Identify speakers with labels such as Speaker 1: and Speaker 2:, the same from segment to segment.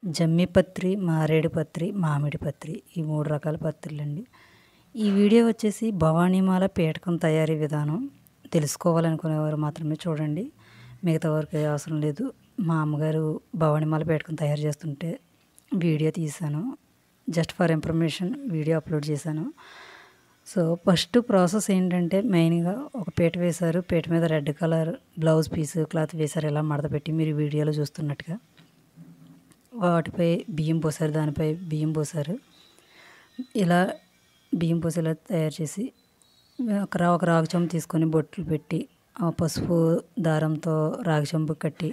Speaker 1: జమ్మి పత్రి, మారేడు పత్రి, మామిడి పత్రి ఈ 3 రకాల పత్రులండి. ఈ వీడియో వచ్చేసి భవానీమాల పీఠకం తయారీ విధానం తెలుసుకోవాలనుకునేవారు మాత్రమే చూడండి. మిగతా వారికి అవసరం లేదు. మా అమ్మగారు భవానీమాల పీఠకం తయారు చేస్తుంటే వీడియో తీశాను. Just for information video upload చేశాను. సో ఫస్ట్ ప్రాసెస్ ఏంటంటే మెయిన్గా ఒక పీట వేశారు. పీట మీద red colour blouse piece cloth వేశారు. ఇలా మడత పెట్టి మీరు వీడియోలో చూస్తున్నట్టుగా వాటిపై బియ్యం పోసారు. దానిపై బియ్యం పోసారు. ఇలా బియ్యం పోసి ఇలా తయారు చేసి ఒక రాగి చెంబు తీసుకొని బొట్లు పెట్టి పసుపు దారంతో రాగి చెంబు కట్టి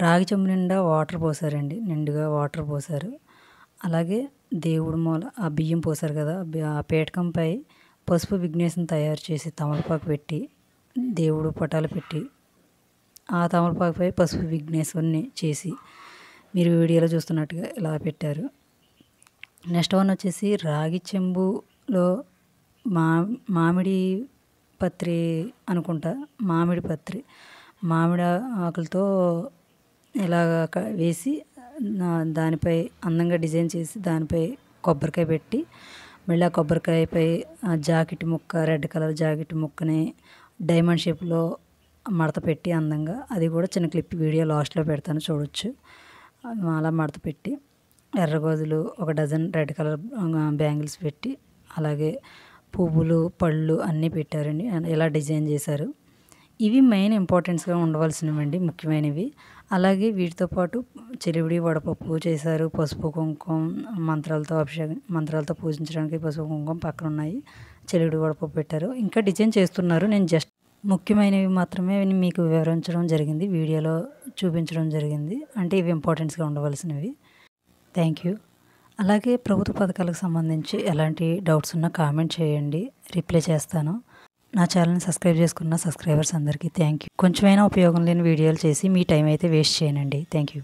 Speaker 1: రాగి చెంబు నిండా వాటర్ పోసారండి. నిండుగా వాటర్ పోసారు. అలాగే దేవుడి మూల ఆ బియ్యం పోసారు కదా, ఆ పీఠకంపై పసుపు విఘ్నేశం తయారు చేసి తమలపాకు పెట్టి దేవుడు పటాలు పెట్టి ఆ తమలపాకుపై పసుపు విఘ్నేశ్వరుని చేసి మీరు వీడియోలో చూస్తున్నట్టుగా ఇలా పెట్టారు. నెక్స్ట్ వన్ వచ్చేసి రాగి చెంబులో మామిడి పత్రి అనుకుంటా, మామిడి ఆకులతో ఇలాగ వేసి దానిపై అందంగా డిజైన్ చేసి దానిపై కొబ్బరికాయ పెట్టి మళ్ళీ ఆ కొబ్బరికాయపై జాకెట్ ముక్క రెడ్ కలర్ జాకెట్ ముక్కని డైమండ్ షేప్లో మడత పెట్టి అందంగా, అది కూడా చిన్న క్లిప్ వీడియో లాస్ట్లో పెడతాను చూడొచ్చు. అలా మడత పెట్టి ఎర్రగోజులు 1 డజన్ రెడ్ కలర్ బ్యాంగిల్స్ పెట్టి అలాగే పువ్వులు పళ్ళు అన్నీ పెట్టారండి. ఇలా డిజైన్ చేశారు. ఇవి మెయిన్ ఇంపార్టెన్స్గా ఉండవలసినవండి, ముఖ్యమైనవి. అలాగే వీటితో పాటు చెలివిడి వడపప్పు చేశారు. పసుపు కుంకుమ మంత్రాలతో పూజించడానికి పసుపు కుంకుమ పక్కన ఉన్నాయి. చెలివిడి వడపప్పు పెట్టారు. ఇంకా డిజైన్ చేస్తున్నారు. నేను జస్ట్ ముఖ్యమైనవి మాత్రమే మీకు వివరించడం జరిగింది, వీడియోలో చూపించడం జరిగింది. అంటే ఇవి ఇంపార్టెన్స్గా ఉండవలసినవి. Thank you. అలాగే ప్రభుత్వ పథకాలకు సంబంధించి ఎలాంటి డౌట్స్ ఉన్నా కామెంట్ చేయండి, రిప్లై చేస్తాను. నా ఛానల్ని సబ్స్క్రైబ్ చేసుకున్న సబ్స్క్రైబర్స్ అందరికీ థ్యాంక్ యూ. కొంచెమైనా ఉపయోగం లేని వీడియోలు చేసి మీ టైం అయితే వేస్ట్ చేయనండి. Thank you.